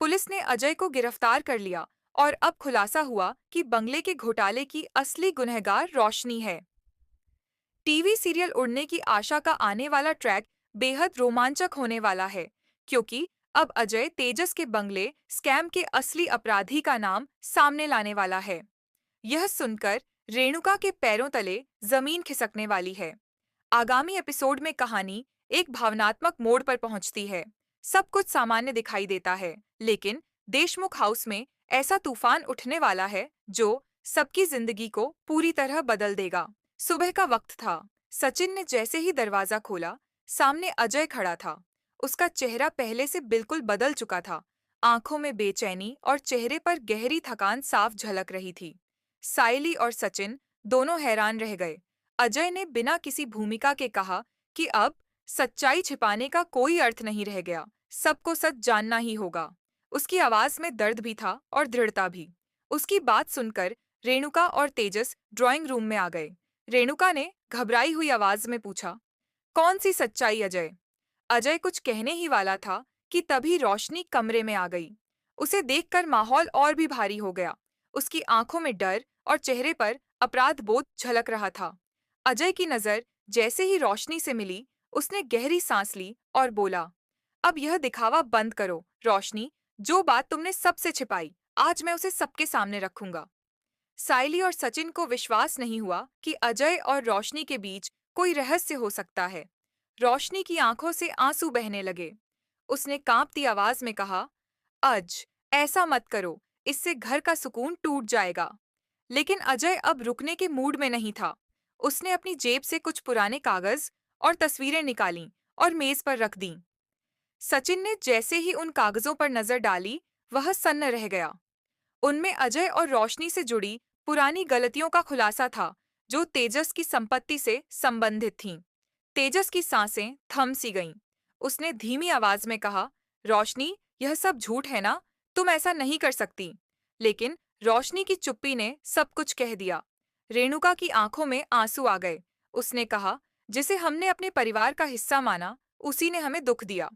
Police ने अजय को गिरफ्तार कर लिया और अब खुलासा हुआ कि बंगले के घोटाले की असली गुनहगार रोशनी है। टीवी सीरियल उड़ने की आशा का आने वाला ट्रैक बेहद रोमांचक होने वाला है, क्योंकि अब अजय तेजस के बंगले स्कैम के असली अपराधी का नाम सामने लाने वाला है। यह सुनकर रेणुका के पैरों तले जमीन खिसकने वाली है। आगामी एपिसोड में कहानी एक भावनात्मक मोड़ पर पहुंचती है। सब कुछ सामान्य दिखाई देता है, लेकिन देशमुख हाउस में ऐसा तूफान उठने वाला है जो सबकी जिंदगी को पूरी तरह बदल देगा। सुबह का वक्त था। सचिन ने जैसे ही दरवाजा खोला, सामने अजय खड़ा था। उसका चेहरा पहले से बिल्कुल बदल चुका था। आंखों में बेचैनी और चेहरे पर गहरी थकान साफ झलक रही थी। सायली और सचिन दोनों हैरान रह गए। अजय ने बिना किसी भूमिका के कहा कि अब सच्चाई छिपाने का कोई अर्थ नहीं रह गया, सबको सच जानना ही होगा। उसकी आवाज में दर्द भी था और दृढ़ता भी। उसकी बात सुनकर रेणुका और तेजस ड्राइंग रूम में आ गए। रेणुका ने घबराई हुई आवाज में पूछा, कौन सी सच्चाई अजय? अजय कुछ कहने ही वाला था कि तभी रोशनी कमरे में आ गई। उसे देखकर माहौल और भी भारी हो गया। उसकी आंखों में डर और चेहरे पर अपराध बोध झलक रहा था। अजय की नजर जैसे ही रोशनी से मिली, उसने गहरी सांस ली और बोला, अब यह दिखावा बंद करो, रोशनी। जो बात तुमने सबसे छिपाई, आज मैं उसे सबके सामने रखूंगा। सायली और सचिन को विश्वास नहीं हुआ कि अजय और रोशनी के बीच कोई रहस्य हो सकता है। रोशनी की आंखों से आंसू बहने लगे। उसने कांपती आवाज में कहा, ऐसा मत करो, इससे घर का सुकून टूट जाएगा। लेकिन अजय अब रुकने के मूड में नहीं था। उसने अपनी जेब से कुछ पुराने कागज और तस्वीरें निकालीं और मेज पर रख दीं। सचिन ने जैसे ही उन कागजों पर नजर डाली, वह सन्न रह गया। उनमें अजय और रोशनी से जुड़ी पुरानी गलतियों का खुलासा था, जो तेजस की संपत्ति से संबंधित थीं। तेजस की सांसें थम सी गईं। उसने धीमी आवाज में कहा, रोशनी, यह सब झूठ है ना? तुम ऐसा नहीं कर सकती। लेकिन रोशनी की चुप्पी ने सब कुछ कह दिया। रेणुका की आंखों में आंसू आ गए। उसने कहा, जिसे हमने अपने परिवार का हिस्सा माना, उसी ने हमें दुख दिया।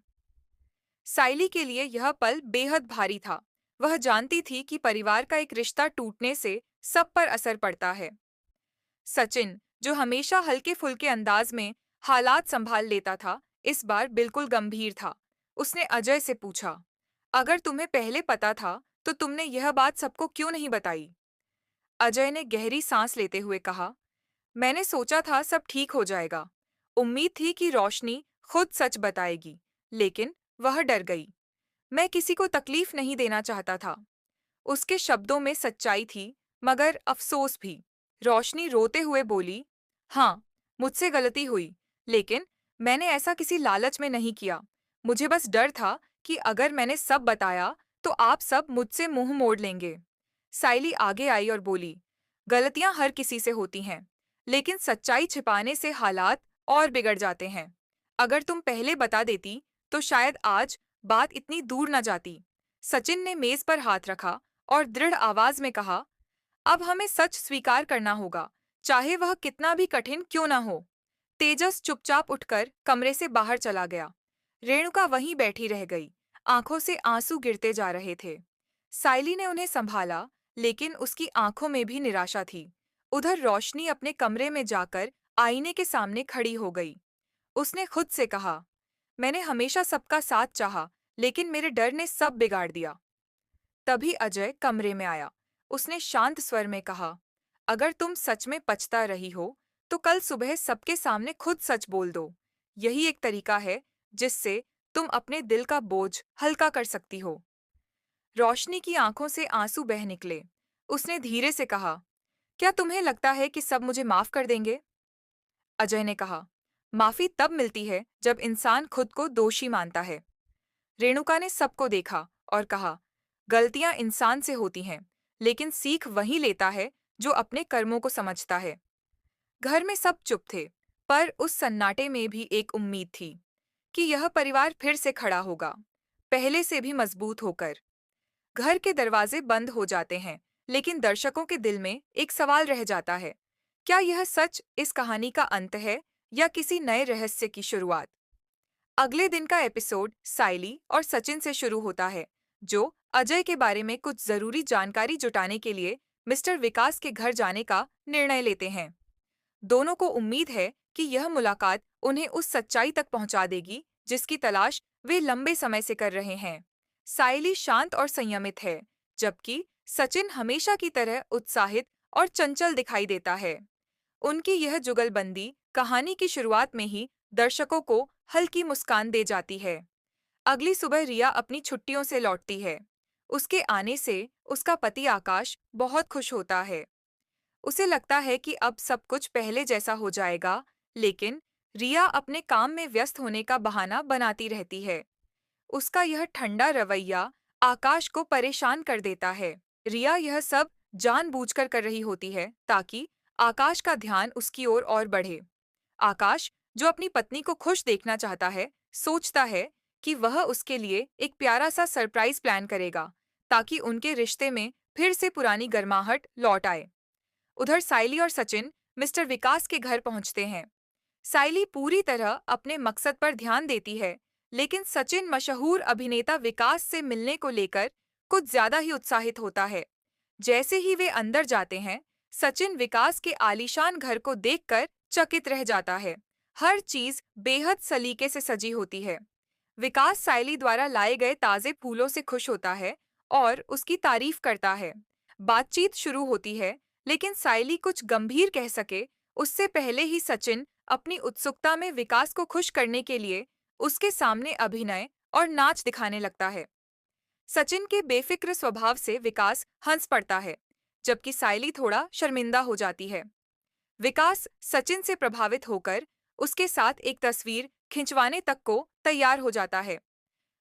साइली के लिए यह पल बेहद भारी था। वह जानती थी कि परिवार का एक रिश्ता टूटने से सब पर असर पड़ता है। सचिन, जो हमेशा हल्के फुल्के अंदाज में हालात संभाल लेता था, इस बार बिल्कुल गंभीर था। उसने अजय से पूछा, अगर तुम्हें पहले पता था, तो तुमने यह बात सबको क्यों नहीं बताई? अजय ने गहरी सांस लेते हुए कहा, मैंने सोचा था सब ठीक हो जाएगा। उम्मीद थी कि रोशनी खुद सच बताएगी, लेकिन वह डर गई। मैं किसी को तकलीफ नहीं देना चाहता था। उसके शब्दों में सच्चाई थी, मगर अफसोस भी। रोशनी रोते हुए बोली, हाँ, मुझसे गलती हुई, लेकिन मैंने ऐसा किसी लालच में नहीं किया। मुझे बस डर था कि अगर मैंने सब बताया, तो आप सब मुझसे मुंह मोड़ लेंगे। साइली आगे आई और बोली, गलतियां हर किसी से होती हैं, लेकिन सच्चाई छिपाने से हालात और बिगड़ जाते हैं। अगर तुम पहले बता देती, तो शायद आज बात इतनी दूर न जाती। सचिन ने मेज पर हाथ रखा और दृढ़ आवाज में कहा, अब हमें सच स्वीकार करना होगा, चाहे वह कितना भी कठिन क्यों न हो। तेजस चुपचाप उठकर कमरे से बाहर चला गया। रेणुका वहीं बैठी रह गई। आंखों से आंसू गिरते जा रहे थे। साइली ने उन्हें संभाला, लेकिन उसकी आंखों में भी निराशा थी। उधर रोशनी अपने कमरे में जाकर आईने के सामने खड़ी हो गई। उसने खुद से कहा, मैंने हमेशा सबका साथ चाहा, लेकिन मेरे डर ने सब बिगाड़ दिया। तभी अजय कमरे में आया। उसने शांत स्वर में कहा, अगर तुम सच में पछता रही हो, तो कल सुबह सबके सामने खुद सच बोल दो। यही एक तरीका है जिससे तुम अपने दिल का बोझ हल्का कर सकती हो। रोशनी की आंखों से आंसू बह निकले। उसने धीरे से कहा, क्या तुम्हें लगता है कि सब मुझे माफ कर देंगे? अजय ने कहा, माफी तब मिलती है जब इंसान खुद को दोषी मानता है। रेणुका ने सबको देखा और कहा, गलतियां इंसान से होती हैं, लेकिन सीख वही लेता है जो अपने कर्मों को समझता है। घर में सब चुप थे, पर उस सन्नाटे में भी एक उम्मीद थी कि यह परिवार फिर से खड़ा होगा, पहले से भी मजबूत होकर। घर के दरवाजे बंद हो जाते हैं, लेकिन दर्शकों के दिल में एक सवाल रह जाता है, क्या यह सच इस कहानी का अंत है या किसी नए रहस्य की शुरुआत? अगले दिन का एपिसोड साइली और सचिन से शुरू होता है। जो अजय के बारे में कुछ जरूरी जानकारी जुटाने के लिए मिस्टर विकास के घर जाने का निर्णय लेते हैं। दोनों को उम्मीद है कि यह मुलाकात उन्हें उस सच्चाई तक पहुंचा देगी जिसकी तलाश वे लंबे समय से कर रहे हैं। साइली शांत और संयमित है, जबकि सचिन हमेशा की तरह उत्साहित और चंचल दिखाई देता है। उनकी यह जुगलबंदी कहानी की शुरुआत में ही दर्शकों को हल्की मुस्कान दे जाती है। अगली सुबह रिया अपनी छुट्टियों से लौटती है। उसके आने से उसका पति आकाश बहुत खुश होता है। उसे लगता है कि अब सब कुछ पहले जैसा हो जाएगा, लेकिन रिया अपने काम में व्यस्त होने का बहाना बनाती रहती है। उसका यह ठंडा रवैया आकाश को परेशान कर देता है। रिया यह सब जानबूझकर कर रही होती है ताकि आकाश का ध्यान उसकी ओर और बढ़े। आकाश, जो अपनी पत्नी को खुश देखना चाहता है, सोचता है कि वह उसके लिए एक प्यारा सा सरप्राइज प्लान करेगा ताकि उनके रिश्ते में फिर से पुरानी गर्माहट लौट आए। उधर साइली और सचिन मिस्टर विकास के घर पहुंचते हैं। साइली पूरी तरह अपने मकसद पर ध्यान देती है, लेकिन सचिन मशहूर अभिनेता विकास से मिलने को लेकर कुछ ज्यादा ही उत्साहित होता है। जैसे ही वे अंदर जाते हैं, सचिन विकास के आलीशान घर को देखकर चकित रह जाता है। हर चीज बेहद सलीके से सजी होती है। विकास साइली द्वारा लाए गए ताजे फूलों से खुश होता है और उसकी तारीफ करता है। बातचीत शुरू होती है, लेकिन साइली कुछ गंभीर कह सके उससे पहले ही सचिन अपनी उत्सुकता में विकास को खुश करने के लिए उसके सामने अभिनय और नाच दिखाने लगता है। सचिन के बेफिक्र स्वभाव से विकास हंस पड़ता है, जबकि साइली थोड़ा शर्मिंदा हो जाती है। विकास सचिन से प्रभावित होकर उसके साथ एक तस्वीर खिंचवाने तक को तैयार हो जाता है।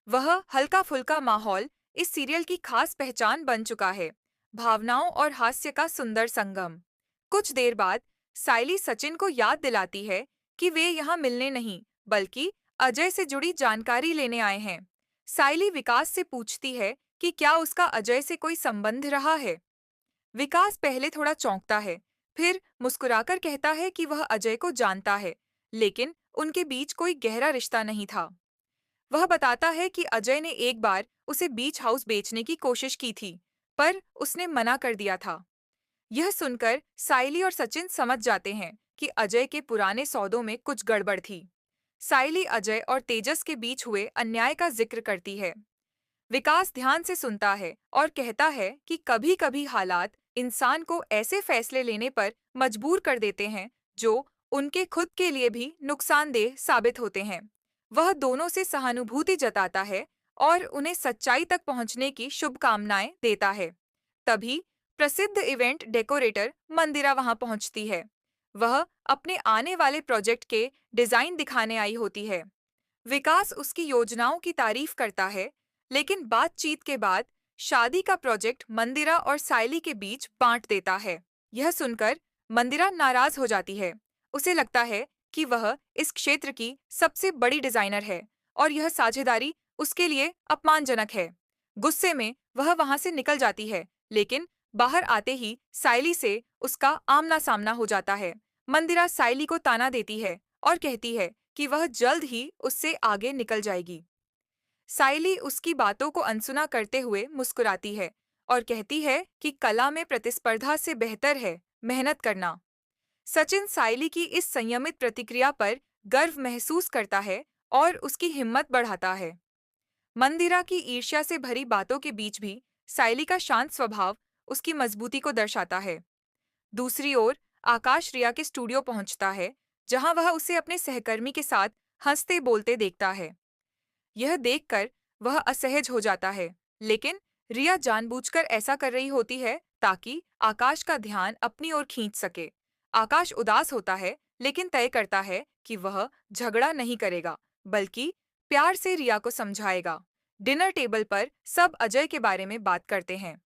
वह हल्का फुल्का माहौल इस सीरियल की खास पहचान बन चुका है, भावनाओं और हास्य का सुंदर संगम। कुछ देर बाद साइली सचिन को याद दिलाती है कि वे यहाँ मिलने नहीं, बल्कि अजय से जुड़ी जानकारी लेने आए हैं। साइली विकास से पूछती है कि क्या उसका अजय से कोई संबंध रहा है। विकास पहले थोड़ा चौंकता है, फिर मुस्कुराकर कहता है कि वह अजय को जानता है, लेकिन उनके बीच कोई गहरा रिश्ता नहीं था। वह बताता है कि अजय ने एक बार उसे बीच हाउस बेचने की कोशिश की थी, पर उसने मना कर दिया था। यह सुनकर साइली और सचिन समझ जाते हैं कि अजय के पुराने सौदों में कुछ गड़बड़ थी। साइली अजय और तेजस के बीच हुए अन्याय का जिक्र करती है। विकास ध्यान से सुनता है और कहता है कि कभी-कभी हालात इंसान को ऐसे फैसले लेने पर मजबूर कर देते हैं जो उनके खुद के लिए भी नुकसानदेह साबित होते हैं। वह दोनों से सहानुभूति जताता है और उन्हें सच्चाई तक पहुंचने की शुभकामनाएं देता है। तभी प्रसिद्ध इवेंट डेकोरेटर मंदिरा वहां पहुंचती है। वह अपने आने वाले प्रोजेक्ट के डिजाइन दिखाने आई होती है। विकास उसकी योजनाओं की तारीफ करता है, लेकिन बातचीत के बाद शादी का प्रोजेक्ट मंदिरा और साइली के बीच बांट देता है। यह सुनकर मंदिरा नाराज हो जाती है। उसे लगता है कि वह इस क्षेत्र की सबसे बड़ी डिजाइनर है और यह साझेदारी उसके लिए अपमानजनक है। गुस्से में वह वहां से निकल जाती है, लेकिन बाहर आते ही साइली से उसका आमना सामना हो जाता है। मंदिरा साइली को ताना देती है और कहती है कि वह जल्द ही उससे आगे निकल जाएगी। साइली उसकी बातों को अनसुना करते हुए मुस्कुराती है और कहती है कि कला में प्रतिस्पर्धा से बेहतर है मेहनत करना। सचिन साइली की इस संयमित प्रतिक्रिया पर गर्व महसूस करता है और उसकी हिम्मत बढ़ाता है। मंदिरा की ईर्ष्या से भरी बातों के बीच भी साइली का शांत स्वभाव उसकी मजबूती को दर्शाता है। दूसरी ओर आकाश रिया के स्टूडियो पहुंचता है, जहां वह उसे अपने सहकर्मी के साथ हंसते बोलते देखता है। यह देखकर वह असहज हो जाता है, लेकिन रिया जानबूझकर ऐसा कर रही होती है ताकि आकाश का ध्यान अपनी ओर खींच सके। आकाश उदास होता है, लेकिन तय करता है कि वह झगड़ा नहीं करेगा, बल्कि प्यार से रिया को समझाएगा। डिनर टेबल पर सब अजय के बारे में बात करते हैं।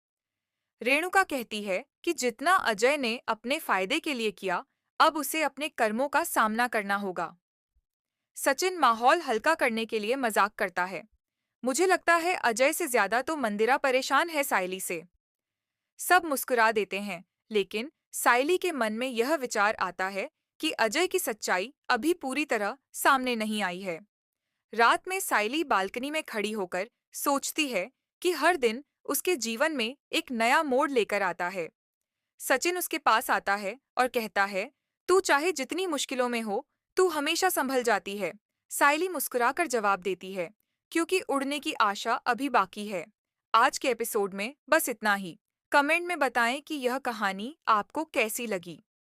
रेणुका कहती है कि जितना अजय ने अपने फायदे के लिए किया, अब उसे अपने कर्मों का सामना करना होगा। सचिन माहौल हल्का करने के लिए मजाक करता है। मुझे लगता है अजय से ज्यादा तो मंदिरा परेशान है साइली से। सब मुस्कुरा देते हैं, लेकिन साइली के मन में यह विचार आता है कि अजय की सच्चाई अभी पूरी तरह सामने नहीं आई है। रात में साइली बालकनी में खड़ी होकर सोचती है कि हर दिन उसके जीवन में एक नया मोड़ लेकर आता है। सचिन उसके पास आता है और कहता है, तू चाहे जितनी मुश्किलों में हो, तू हमेशा संभल जाती है। सायली मुस्कुराकर जवाब देती है, क्योंकि उड़ने की आशा अभी बाकी है। आज के एपिसोड में बस इतना ही। कमेंट में बताएं कि यह कहानी आपको कैसी लगी।